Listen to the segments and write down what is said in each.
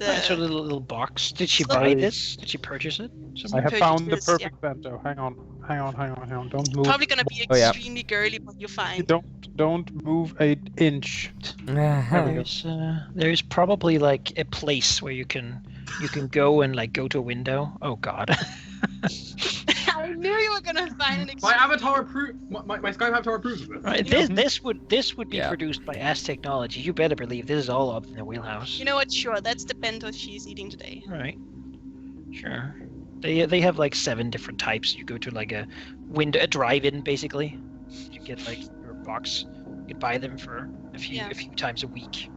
Right, so the little box. Did she So- buy this? Did she purchase it? I have Purchase found the this, perfect bento. Hang on. Don't move. Probably gonna be Oh, yeah. extremely girly, but you're fine. Don't move an inch. There's probably like a place where you can go and like go to a window. Oh God. I knew you were gonna find an My avatar my Skype avatar approves of this. Right. This would be produced by Ass Technology. You better believe this is all up in their wheelhouse. You know what? Sure, that's the bento she's eating today. Right. Sure. They have like 7 different types. You go to like a drive-in basically. You get like your box. You buy them for a few times a week.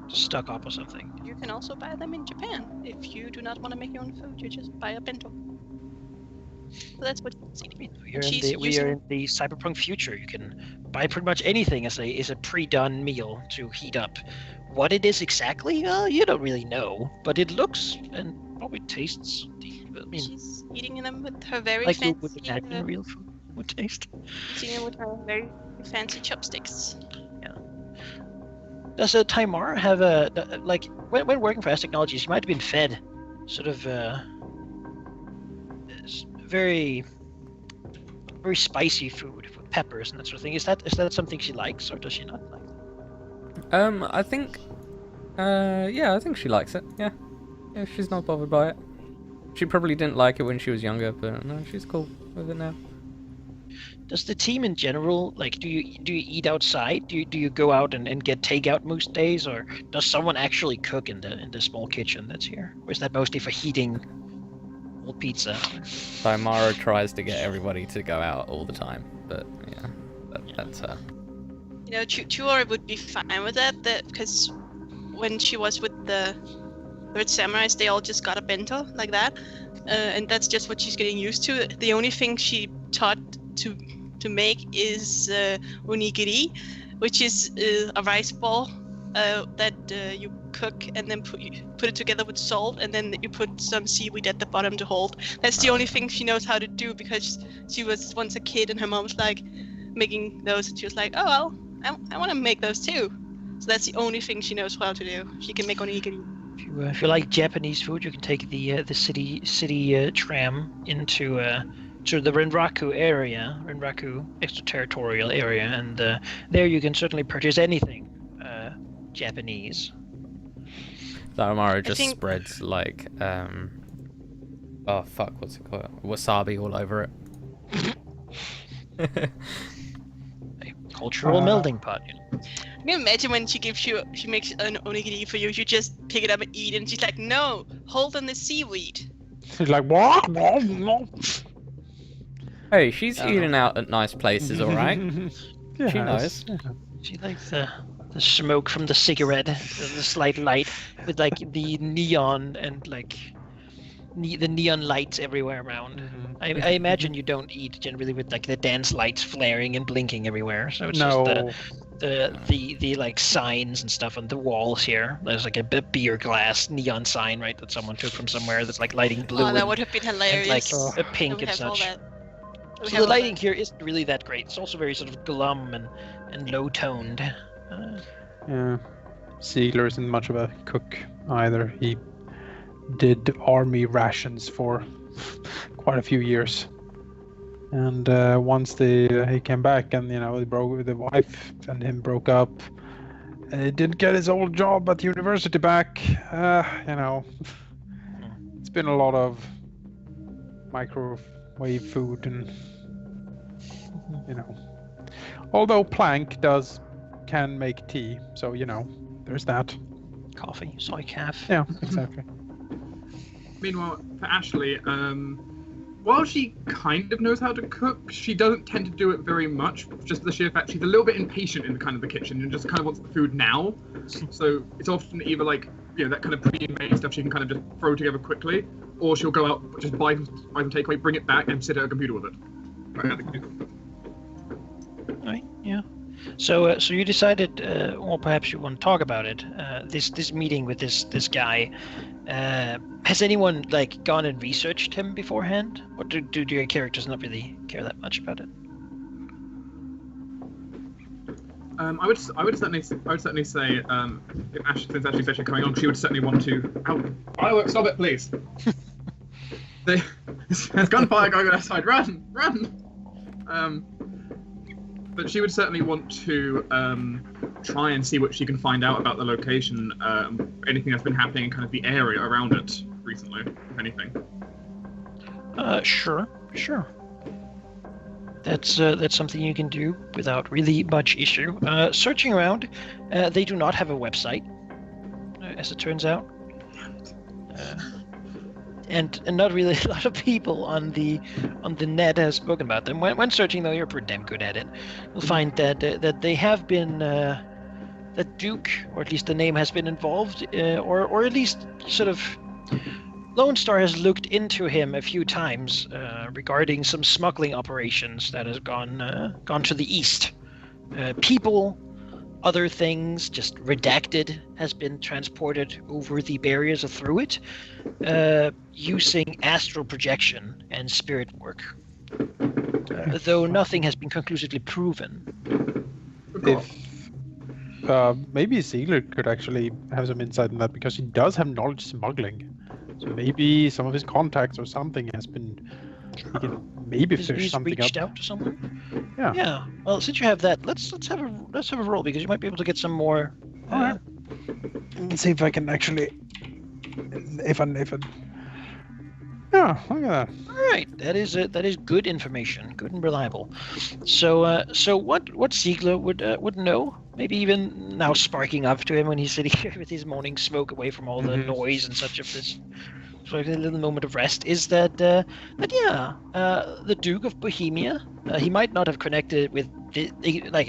Just stock up or something. You can also buy them in Japan. If you do not want to make your own food, you just buy a bento. So that's what she's eating. We are in the cyberpunk future. You can buy pretty much anything as a pre-done meal to heat up. What it is exactly, you don't really know, but it looks and probably tastes. I mean, she's eating them with her very like fancy. you would imagine real food would taste. She's eating them with her very fancy chopsticks. Yeah. Does Thymara have like when working for Ass Technologies, you might have been fed sort of very spicy food with peppers and that sort of thing. Is that something she likes, or does she not like? I think, I think she likes it. Yeah, she's not bothered by it. She probably didn't like it when she was younger, but no, she's cool with it now. Does the team in general, like, do you eat outside? Do you go out and get takeout most days, or does someone actually cook in the small kitchen that's here, or is that mostly for heating old pizza? Thymara tries to get everybody to go out all the time, but yeah, that's her. You know, Chuori would be fine with that, because when she was with the Third Samurais, they all just got a bento like that, and that's just what she's getting used to. The only thing she taught to make is onigiri, which is a rice ball that you cook and then put it together with salt, and then you put some seaweed at the bottom to hold. That's the only thing she knows how to do, because she was once a kid and her mom was like making those, and she was like, oh well, I want to make those too. So that's the only thing she knows how to do. She can make onigiri. If you like Japanese food, you can take the city tram into to the Renraku extraterritorial area, and there you can certainly purchase anything Japanese. Thymara just spreads like oh fuck, what's it called? Wasabi all over it. A cultural melting pot. You know? Can you imagine when she makes an onigiri for you, you just pick it up and eat it, and she's like, no, hold on the seaweed. She's like, what? Hey, she's eating out at nice places, alright? Yes. She knows. She likes the smoke from the cigarette, the slight light with like the neon and like the neon lights everywhere around. I imagine you don't eat generally with like the dance lights flaring and blinking everywhere. So it's just the like signs and stuff on the walls here. There's like a beer glass neon sign, right, that someone took from somewhere that's like lighting blue. Oh, that would have been hilarious. And, like a pink and such. So the lighting here isn't really that great. It's also very sort of glum and low toned. Yeah, Ziegler isn't much of a cook either. He did army rations for quite a few years, and once he came back, and the wife and him broke up, and he didn't get his old job at the university back. It's been a lot of microwave food, and although Plank can make tea, so there's that. Coffee, soy calf. Yeah, exactly. Meanwhile, for Ashley, while she kind of knows how to cook, she doesn't tend to do it very much, just for the sheer fact she's a little bit impatient in the kitchen and just kind of wants the food now. So it's often either like, that kind of pre-made stuff she can kind of just throw together quickly, or she'll go out, just buy some takeaway, bring it back, and sit at her computer with it. Right at the computer. Right, yeah. So you decided, or perhaps you want to talk about it, this meeting with this guy. Has anyone like gone and researched him beforehand, or do your characters not really care that much about it? I would certainly say if since Ashley said she's coming on, she would certainly want to. Ow! Fireworks! Stop it, please. There's gunfire going on outside. Run! But she would certainly want to try and see what she can find out about the location, anything that's been happening in kind of the area around it recently, if anything. Sure. That's something you can do without really much issue. Searching around, they do not have a website, as it turns out, and not really a lot of people on the net has spoken about them. When searching, though, you're pretty damn good at it. You'll find that they have been that Duke, or at least the name has been involved, or at least sort of. Lone Star has looked into him a few times regarding some smuggling operations that has gone to the east. People, other things, just redacted, has been transported over the barriers or through it, using astral projection and spirit work. Though nothing has been conclusively proven. Maybe Ziegler could actually have some insight in that, because he does have knowledge smuggling. So maybe some of his contacts or something has been. He can maybe fish something up. He's reached out to someone. Yeah. Yeah. Well, since you have that, let's have a roll, because you might be able to get some more. All right. Let's see if I can actually. If I. Yeah, look at that. All right, that is good information, good and reliable. So what Ziegler would know, maybe even now sparking up to him when he's sitting here with his morning smoke away from all the noise and such of this, so a little moment of rest, is that the Duke of Bohemia, he might not have connected with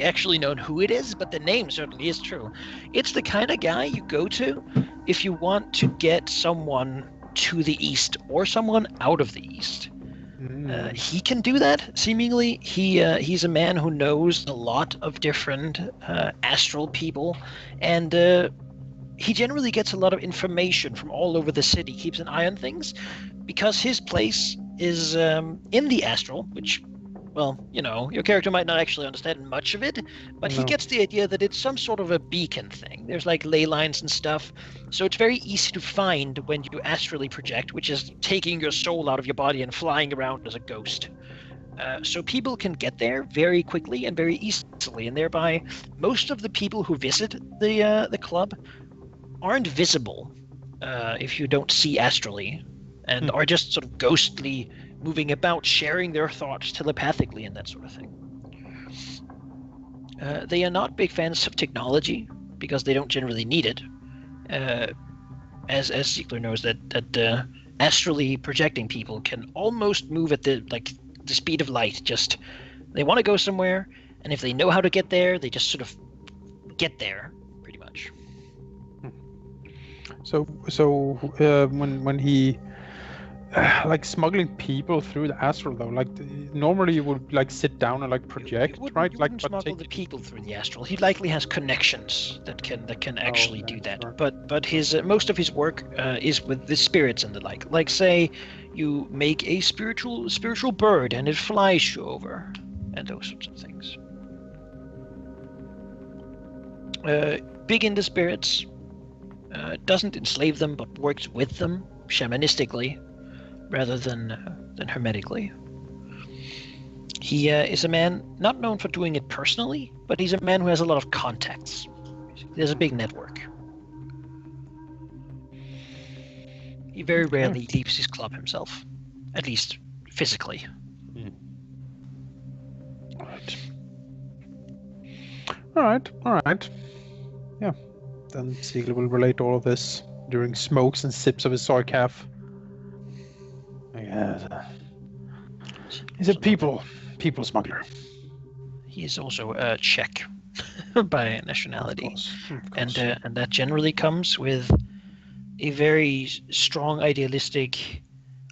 actually known who it is, but the name certainly is true. It's the kind of guy you go to if you want to get someone to the east or someone out of the east. He can do that, seemingly. He's a man who knows a lot of different astral people, and he generally gets a lot of information from all over the city, keeps an eye on things, because his place is in the astral, which, well, your character might not actually understand much of it, but he gets the idea that it's some sort of a beacon thing. There's like ley lines and stuff, so it's very easy to find when you astrally project, which is taking your soul out of your body and flying around as a ghost. So people can get there very quickly and very easily, and thereby most of the people who visit the club aren't visible if you don't see astrally, and are just sort of ghostly, moving about, sharing their thoughts telepathically and that sort of thing. They are not big fans of technology because they don't generally need it. As Ziegler knows that astrally projecting people can almost move at the speed of light. Just they want to go somewhere, and if they know how to get there, they just sort of get there, pretty much. So when he smuggling people through the astral, though, normally you would sit down and project, right? You wouldn't smuggle the people through the astral. He likely has connections that can actually do that. Sure. But his most of his work is with the spirits and the like. Like, say you make a spiritual bird and it flies you over, and those sorts of things. Big into spirits. Doesn't enslave them, but works with them shamanistically, rather than hermetically. He is a man not known for doing it personally, but he's a man who has a lot of contacts. There's a big network. He very rarely leaves his club himself, at least physically. All right. Yeah. Then Ziegler will relate all of this during smokes and sips of his Sarkaf. Yes. He's a people smuggler. He is also Czech by nationality, of course. And that generally comes with a very strong idealistic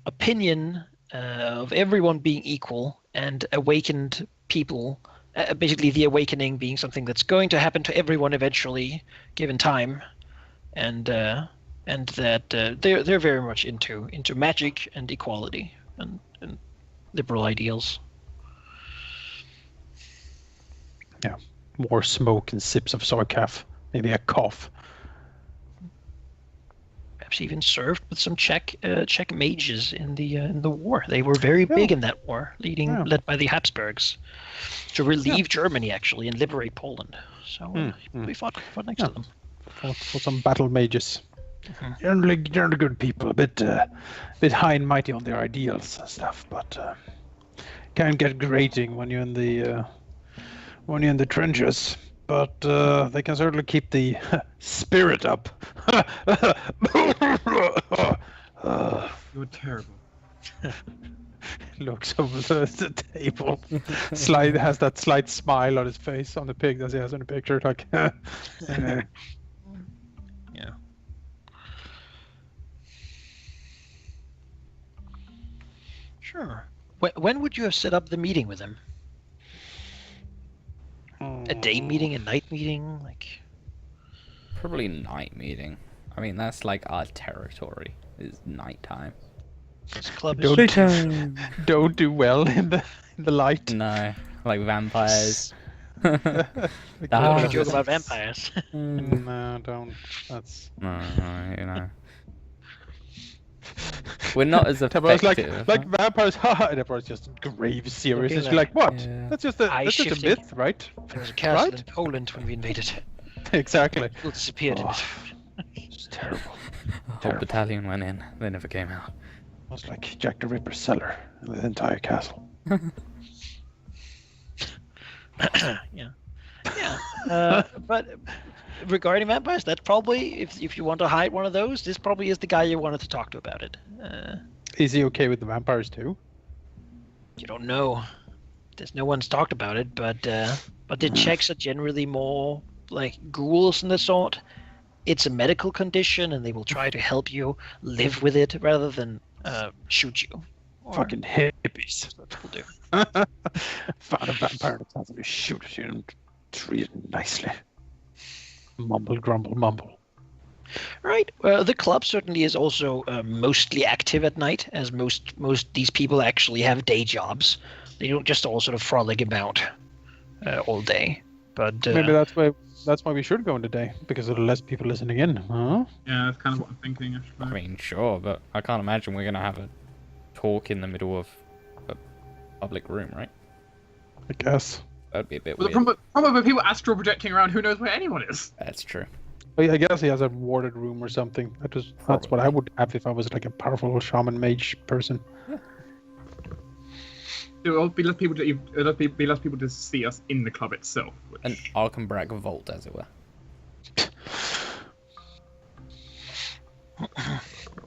opinion of everyone being equal and awakened people. Basically, the awakening being something that's going to happen to everyone eventually, given time, and that they're very much into magic and equality and liberal ideals. Yeah. more smoke and sips of soykaf, maybe a cough. Perhaps even served with some Czech mages in the war. They were very big in that war, led by the Habsburgs, to relieve Germany actually and liberate Poland. So we fought next to them. For some battle mages. Generally good people, a bit high and mighty on their ideals and stuff, but can get grating when you're in the trenches. But they can certainly keep the spirit up. You're terrible. Looks over the table. Has that slight smile on his face on the pig as he has in the picture. Like, Yeah. Sure. When would you have set up the meeting with him? A day meeting, a night meeting, like. Probably night meeting. I mean, that's like our territory. Is nighttime. This club Don't- is don't do well in the light. No, like vampires. Don't Ah. joke about vampires. No, don't. That's. No, you know. We're not as Everyone's effective. like vampires, haha, and everyone's just grave serious. Looking It's like, what? Yeah. That's just a Eye-shifting. myth, right? There was a castle Right? in Poland when we invaded. Exactly. People disappeared in Oh. it. It's terrible. The whole terrible. battalion went in. They never came out. It was like Jack the Ripper's cellar in the entire castle. Yeah. But regarding vampires, that's probably if you want to hide one of those, this probably is the guy you wanted to talk to about it. Is he okay with the vampires too? You don't know. There's no one's talked about it, but the Czechs are generally more like ghouls and the sort. It's a medical condition, and they will try to help you live with it rather than shoot you. Or Fucking hippies. that's what people do. Found a vampire that has to shoot you and treat it nicely. Mumble, grumble, mumble. Right. Well, the club certainly is also mostly active at night, as most these people actually have day jobs. They don't just all sort of frolic about all day. But Maybe that's why we should go in the day, because there are less people listening in, huh? Yeah, that's kind of what I'm thinking. I Actually. mean, sure, but I can't imagine we're gonna have a talk in the middle of a public room, right? I guess. That'd be a bit Well, weird. the problem with people astral projecting around, who knows where anyone is? That's true. I guess he has a warded room or something. That's what I would have if I was like a powerful shaman mage person. There will be less people to see us in the club itself. Which... An Arkenbrag vault, as it were.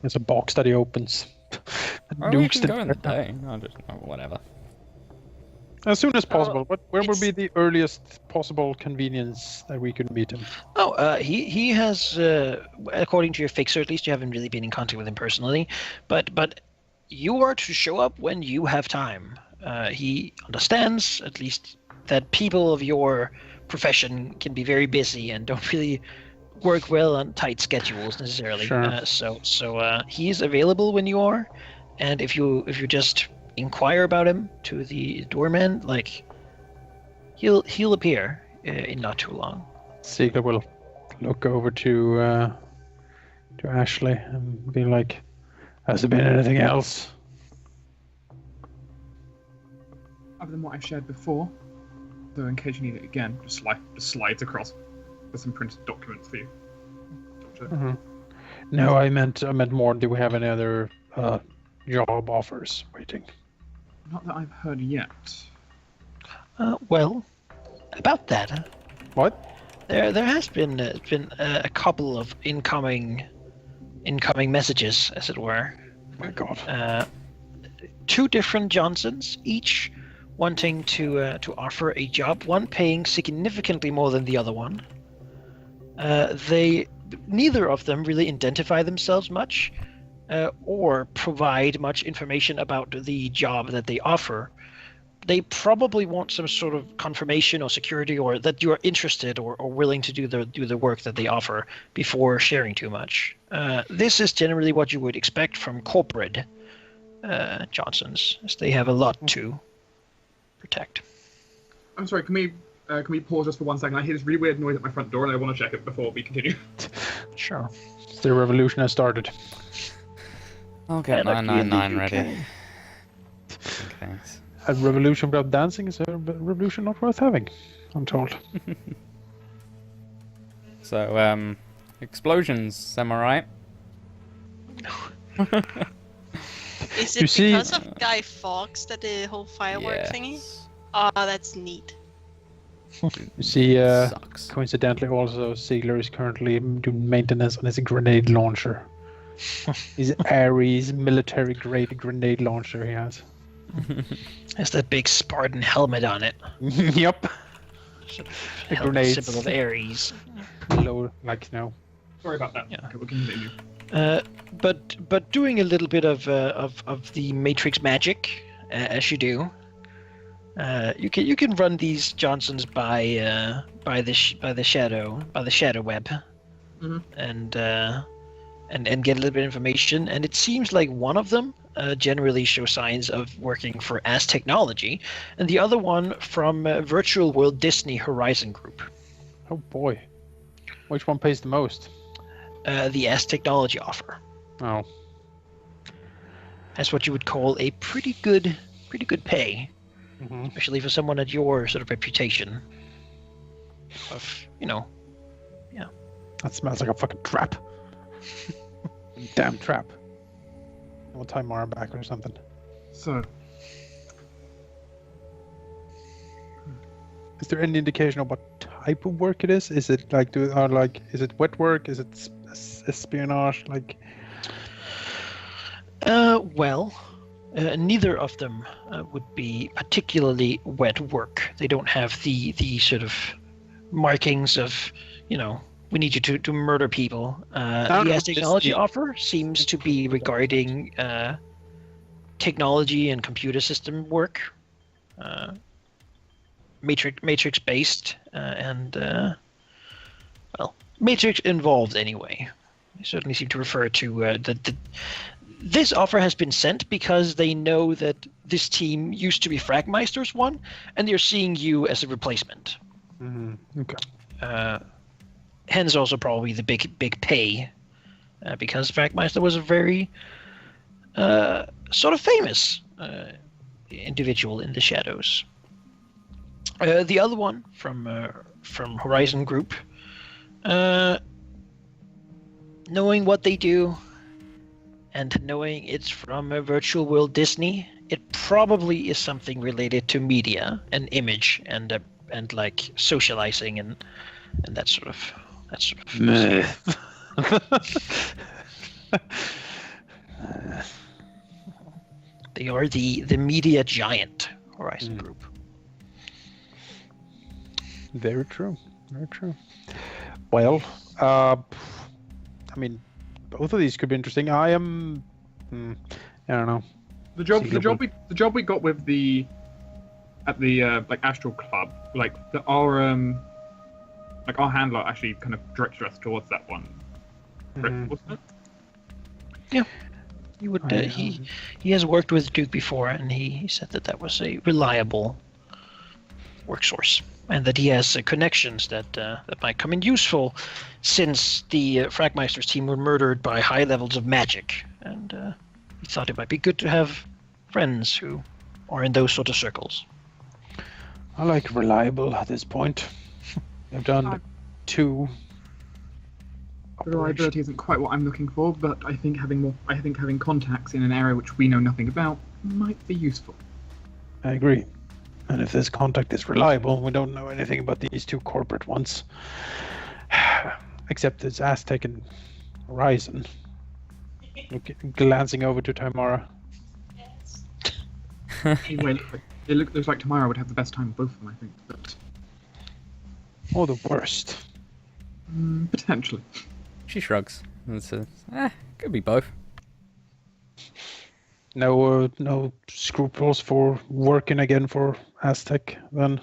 It's a box that he opens. Oh, we Nukes can go in the the day. I just whatever. As soon as possible. Where would be the earliest possible convenience that we could meet him? he has, according to your fixer, at least you haven't really been in contact with him personally, but you are to show up when you have time. He understands, at least, that people of your profession can be very busy and don't really work well on tight schedules necessarily. Sure. So he's available when you are, and if you just inquire about him to the doorman, like he'll appear in not too long. Ziegler will look over to Ashley and be like, "Has there been anything else?" Other than what I shared before, though, in case you need it again, just slides across with some printed documents for you. Doctor. No, I meant more. Do we have any other job offers waiting? Not that I've heard yet. Well, about that, What? there has been a couple of incoming messages, as it were. Oh my God. Two different Johnsons, each wanting to offer a job, one paying significantly more than the other one. Neither of them really identify themselves much, or provide much information about the job that they offer. They probably want some sort of confirmation or security, or that you are interested or willing to do the work that they offer before sharing too much. This is generally what you would expect from corporate Johnsons, as they have a lot to protect. I'm sorry, can we can we pause just for 1 second? I hear this really weird noise at my front door, and I want to check it before we continue. Sure. The revolution has started. I'll get Anarchy in 999 the ready. UK. Okay. A revolution without dancing is a revolution not worth having, I'm told. So, explosions, am I right? Is You it see- because of Guy Fawkes that the whole firework thingy? Yes. Oh, that's neat. You see, Sucks. coincidentally, also Ziegler is currently doing maintenance on his grenade launcher. His Ares military-grade grenade launcher he has. Has that big Spartan helmet on it. Yep. Sort of The helmet grenades. symbol of Ares. Low, like, no. Sorry about that. Yeah. Okay, we'll continue. But doing a little bit of the Matrix magic, as you do, you can run these Johnsons by the ShadowWeb, Mhm. and get a little bit of information. And it seems like one of them generally shows signs of working for As Technology, and the other one from Virtual World Disney Horizon Group. Oh boy. Which one pays the most? The As Technology offer. Oh. That's what you would call a pretty good pay. Mm-hmm. Especially for someone at your sort of reputation of, That smells like a fucking trap. Damn trap. We'll tie Mara back or something. So, Is there any indication of what type of work it is? Is it like is it wet work? Is it espionage? Like, neither of them would be particularly wet work. They don't have the sort of markings of, we need you to murder people. The As Technology offer seems to be regarding technology and computer system work. Matrix based and Matrix involved anyway. They certainly seem to refer to this offer has been sent because they know that this team used to be Fragmeister's one, and they're seeing you as a replacement. okay. Hence also probably the big pay, because Fragmeister was a very sort of famous individual in the shadows. The other one from Horizon Group, knowing what they do, and knowing it's from a Virtual World Disney, it probably is something related to media and image and like socializing and that sort of. They are the media giant, Horizon Group. Very true. Very true. Well, I mean, both of these could be interesting. I am. I don't know. the job we got with at the like Astral Club, like our handler actually kind of directed us towards that one. Mhm. Wasn't it? Yeah. He would. He has worked with Duke before, and he said that was a reliable work source, and that he has connections that might come in useful, since the Fragmeister's team were murdered by high levels of magic, and he thought it might be good to have friends who are in those sort of circles. I like reliable at this point. I've done two. The reliability isn't quite what I'm looking for, but I think having contacts in an area which we know nothing about might be useful. I agree. And if this contact is reliable, we don't know anything about these two corporate ones. Except it's Aztec and Horizon. Glancing over to Thymara. Anyway, it looks like Thymara would have the best time of both of them, I think. But Or the worst. potentially. She shrugs and says, could be both. No scruples for working again for Aztec, then?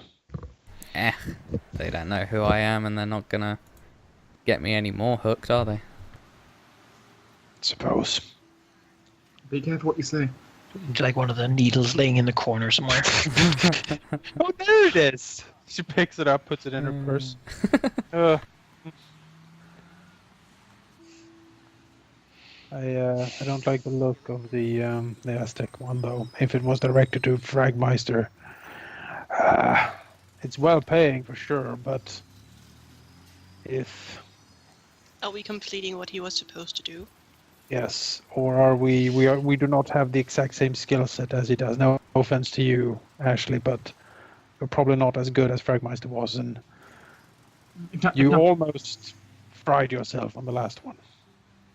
They don't know who I am, and they're not gonna get me any more hooked, are they? Suppose. Be careful what you say. Like one of the needles laying in the corner somewhere. Oh, there it is! She picks it up, puts it in her purse. I don't like the look of the Aztec one though. If it was directed to Fragmeister, it's well paying for sure. But if Are we completing what he was supposed to do? yes, or are we? We do not have the exact same skill set as he does. No offense to you, Ashley, but you're probably not as good as Fragmeister was, and you almost fried yourself on the last one.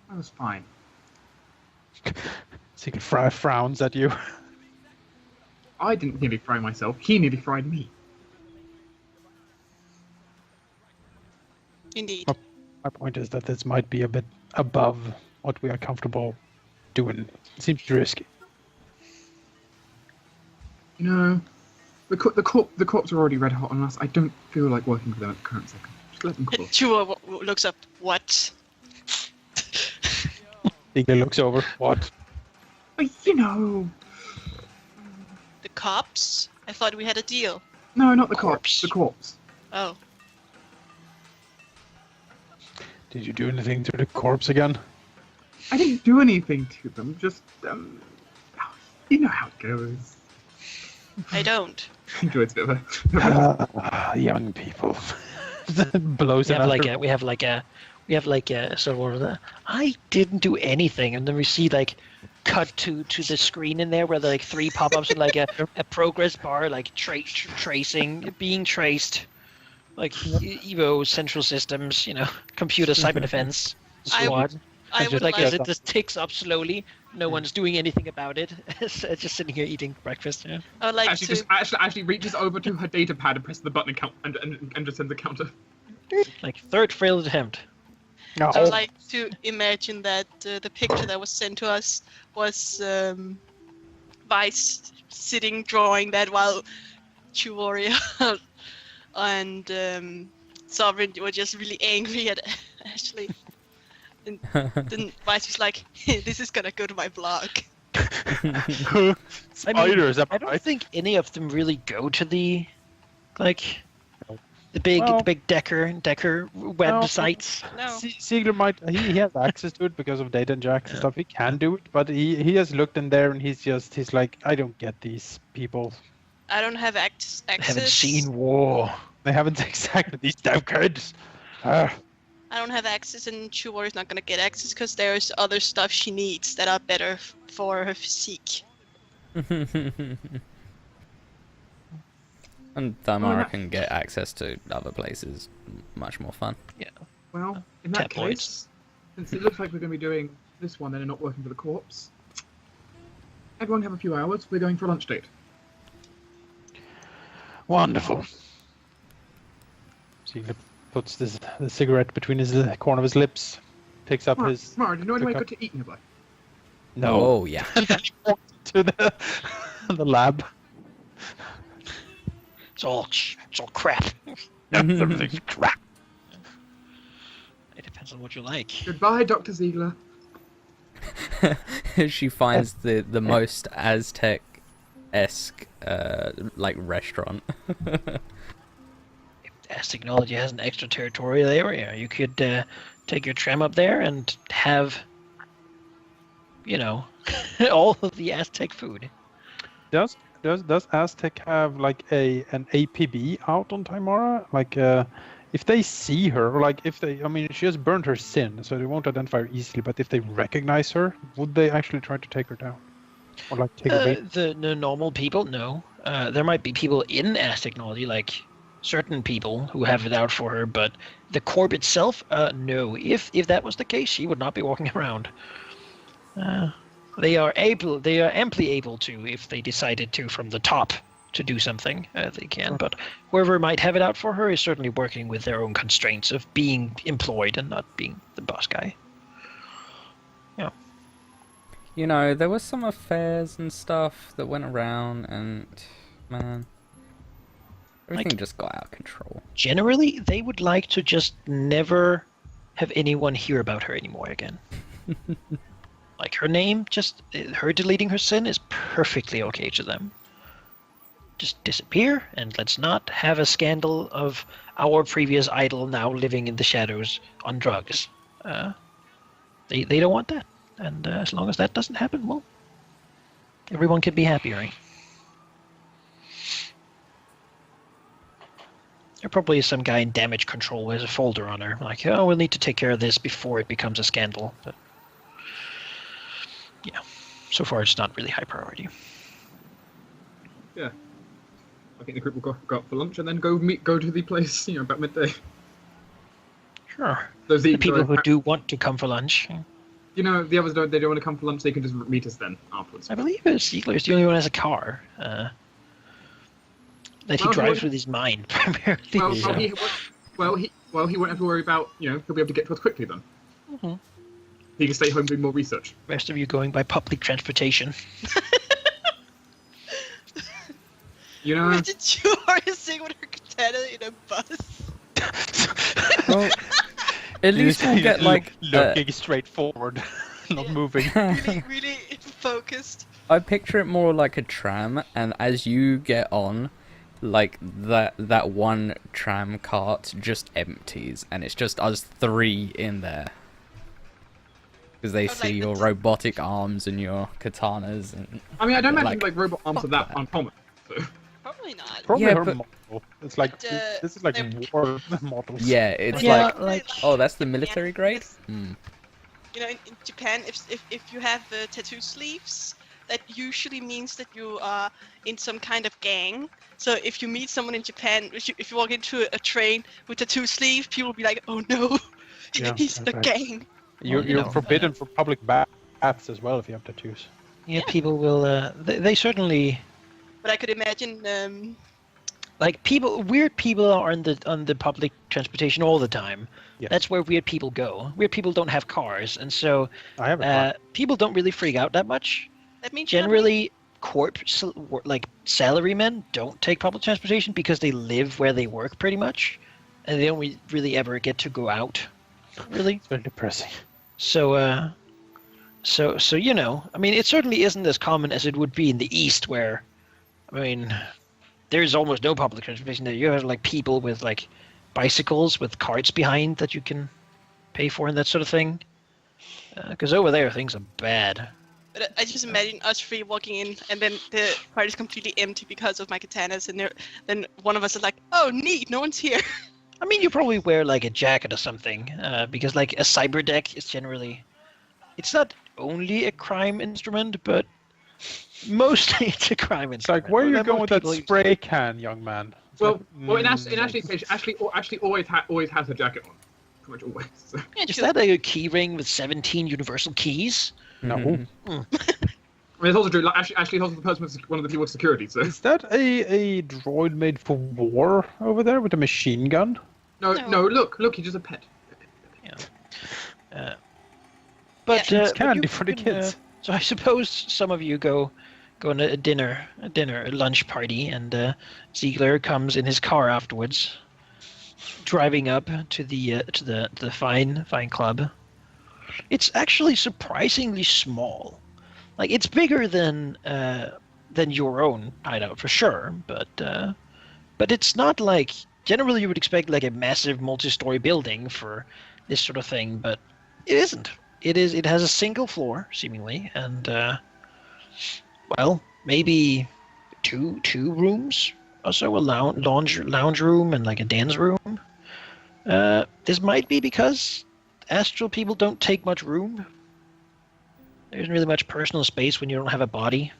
That was fine. Ziegler frowns at you. I didn't nearly fry myself. He nearly fried me. Indeed. My point is that this might be a bit above what we are comfortable doing. It seems risky. You know, the corpse are already red hot on us. I don't feel like working with them at the current second. Just let them cool. Chua looks up. What? Ziegler looks over. What? You know. The cops? I thought we had a deal. No, not the corpse. The corpse. Oh. Did you do anything to the corpse again? I didn't do anything to them. Just, you know how it goes. I don't. It's a bit of a... Young people. Blows we it have out like her- a we have like a sort of what is that? I didn't do anything, and then we see like cut to the screen in there where there are like 3 pop-ups and like a progress bar like tracing being traced, like Evo Central Systems, you know, computer cyber defense squad. I would Like like. as it just ticks up slowly, no one's doing anything about it. It's just sitting here eating breakfast. Yeah. I would like Actually, to. actually reaches over to her data pad and presses the button and just sends a counter. Like third failed attempt. No. I would like to imagine that the picture that was sent to us was Vice sitting drawing that while Chuoria and Sovereign were just really angry at Ashley. And then Vice was like, "This is gonna go to my blog." Spiders, I don't think any of them really go to the the big Decker websites. No. Ziegler might. He has access to it because of data inject and stuff. He can do it, but he has looked in there and he's like, I don't get these people. I don't have access. I haven't seen war. They haven't exactly these damn kids. I don't have access, and Chuori's not gonna get access because there's other stuff she needs that are better for her physique. And Thymara can get access to other places much more fun. Yeah. Well, in that case, since it looks like we're going to be doing this one then and not working for the corpse, everyone have a few hours. We're going for a lunch date. Wonderful. Ziegler puts the cigarette between his corner of his lips, picks up his. Mara, do you know anywhere good to eat nearby? No. Oh yeah. And then he walks to the lab. It's all crap. Everything's crap. It depends on what you like. Goodbye, Dr. Ziegler. She finds the most Aztec-esque like restaurant. As technology has an extraterritorial area, you could take your tram up there and have, you know, all of the Aztec food. Does Aztec have like an APB out on Thymara? Like, if they see her, like if they, I mean, she has burned her sin, so they won't identify her easily. But if they recognize her, would they actually try to take her down, or like take her bait? The normal people, no. There might be people in Aztec technology, like certain people who have it out for her, but the corp itself, no. If that was the case, she would not be walking around. They are amply able to, if they decided to from the top to do something, they can. But whoever might have it out for her is certainly working with their own constraints of being employed and not being the boss guy. Yeah. You know, there was some affairs and stuff that went around, and man, everything just got out of control. Generally, they would like to just never have anyone hear about her anymore again. like her name, just her deleting her sin is perfectly okay to them. Just disappear, and let's not have a scandal of our previous idol now living in the shadows on drugs. They don't want that, and as long as that doesn't happen, well, everyone can be happy, right? There probably is some guy in damage control who has a folder on her, like, oh, we'll need to take care of this before it becomes a scandal. But yeah, so far it's not really high priority. Yeah. I think the group will go out for lunch and then go to the place, about midday. Sure. Those The people who do want to come for lunch. The others don't. They don't want to come for lunch. They can just meet us then afterwards. I believe Ziegler is the only one who has a car. That he drives with his mind primarily. Well, he won't have to worry about. He'll be able to get to us quickly then. Mm-hmm. He can stay home doing more research. Rest of you going by public transportation. Imagine you are sitting with her katana in a bus. Well, at least we'll get looking straight forward, not moving. really focused. I picture it more like a tram, and as you get on, like that one tram cart just empties, and it's just us three in there. Because they see your robotic arms and your katanas. And I mean, I don't imagine robot arms are that uncommon. So. Probably not. Probably Yeah, her but- model. It's like this is like war models. yeah, it's like oh, that's the military grade. In Japan, if you have tattoo sleeves, that usually means that you are in some kind of gang. So if you meet someone in Japan, if you walk into a train with tattoo sleeve, people will be like, "Oh no, he's in a gang." You're forbidden from public baths as well if you have tattoos. Yeah, people will. They certainly. But I could imagine. Weird people are on the public transportation all the time. Yes. That's where weird people go. Weird people don't have cars, and so I have a car. people don't really freak out that much. That means Generally, salarymen don't take public transportation because they live where they work pretty much, and they don't really ever get to go out. Really. It's very depressing. So I mean, it certainly isn't as common as it would be in the East, where, I mean, there's almost no public transportation there. You have people with bicycles with carts behind that you can pay for and that sort of thing. Because over there things are bad. But I just imagine us three walking in, and then the part is completely empty because of my katanas, and then one of us is like, "Oh, neat, no one's here." I mean, you probably wear a jacket or something, because a cyber deck is generally, it's not only a crime instrument, but mostly it's a crime It's instrument. like, where are you Most going with that people use- spray can, young man? It's Well, like, in Ashley's case, Ashley always has her jacket on, pretty much always. So. Yeah, Is true. that a key ring with 17 universal keys? no. Mhm. I mean, it's also true. Ashley's also the person with one of the people with security. So Is that a droid made for war over there with a machine gun? No. no, look, he's just a pet. But It's but candy you for the can, kids. So I suppose some of you go on a lunch party, and Ziegler comes in his car afterwards, driving up to the fine club. It's actually surprisingly small. It's bigger than your own hideout for sure, but it's not generally you would expect a massive multi-story building for this sort of thing, but it isn't. It has a single floor seemingly, and maybe two rooms or so, a lounge room and a dance room. This might be because astral people don't take much room. There isn't really much personal space when you don't have a body.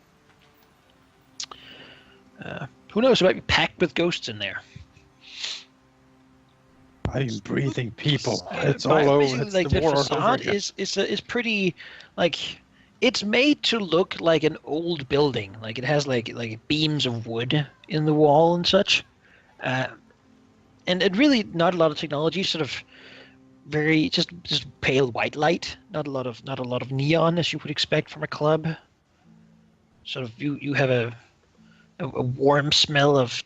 Who knows? It might be packed with ghosts in there. I'm breathing people. It's But all over. basically, It's the the war all over facade again. is pretty it's made to look like an old building. It has beams of wood in the wall and such, and really not a lot of technology. Sort of very just pale white light. Not a lot of neon as you would expect from a club. Sort of you have a warm smell of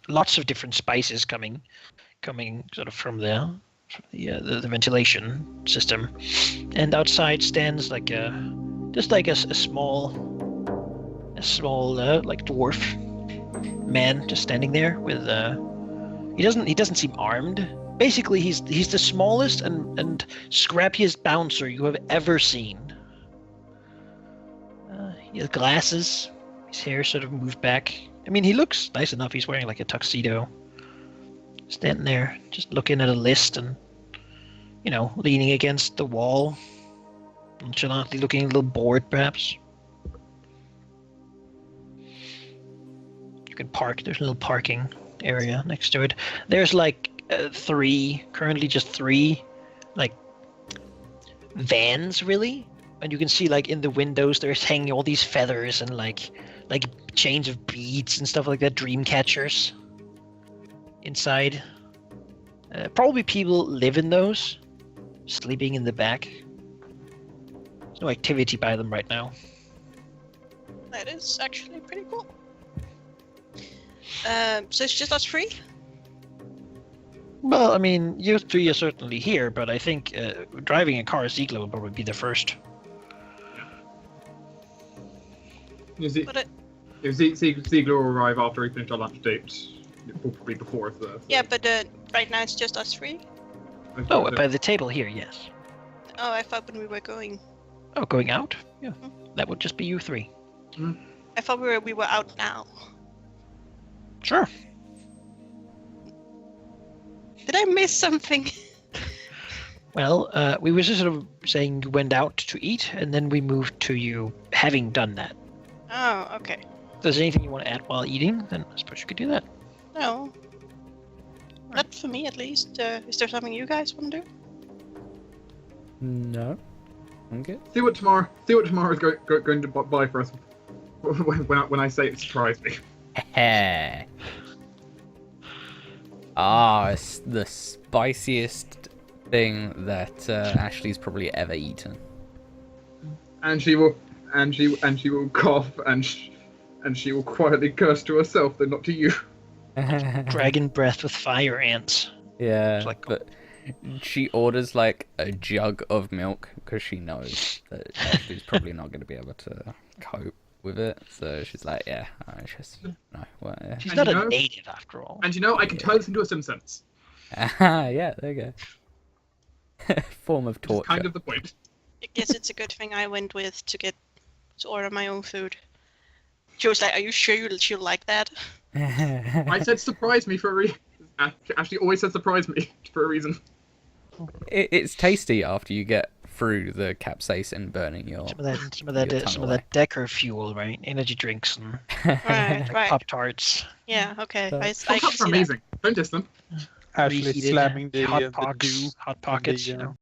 lots of different spices coming sort of from the ventilation system, and outside stands a Just like a small like dwarf man just standing there with he doesn't seem armed. Basically, he's the smallest and scrappiest bouncer you have ever seen. He has glasses. His hair sort of moved back. I mean, he looks nice enough. He's wearing like a tuxedo. Standing there, just looking at a list and, leaning against the wall. Nonchalantly looking a little bored, perhaps. You can park. There's a little parking area next to it. There's like currently just three, like, vans, really. And you can see, like, in the windows, there's hanging all these feathers and, like chains of beads and stuff like that, dream catchers inside. Probably people live in those, sleeping in the back. There's no activity by them right now. That is actually pretty cool. So it's just us three? Well, I mean, you three are certainly here, but I think driving a car, Ziegler will probably be the first. Ziegler will arrive after we finish our lunch date. Probably before the... Yeah, but right now it's just us three? Oh, by the table here, yes. Oh, I thought when we were going... Oh, going out? Yeah. That would just be you three. I thought we were out now. Sure. Did I miss something? Well, we were just sort of saying you went out to eat, and then we moved to you having done that. Oh, okay. If there's anything you want to add while eating, then I suppose you could do that. No. Not for me, at least. Is there something you guys want to do? No. I'm good. See what tomorrow is going to buy for us when I say it surprised me. It's the spiciest thing that Ashley's probably ever eaten. And she will cough and she will quietly curse to herself, though not to you. Dragon breath with fire ants. Yeah, Like... but she orders like a jug of milk because she knows that Ashley's probably not going to be able to cope with it. So she's like, yeah, it's just no. Well, yeah. She's not a native after all. And I can turn this into a Simpsons. Yeah, there you go. Form of torture. That's kind of the point. I guess it's a good thing I went with to order my own food. She was like, "Are you sure she'll like that?" I said surprise me for a reason. Ashley always said surprise me for a reason. It's tasty after you get through the capsaicin burning your some of that Decker fuel, right? Energy drinks and Right. Pop Tarts. Yeah. Okay. I Pop can Tarts are see amazing. Don't diss them. Ashley Reheated slamming the hot dew hot pockets. the,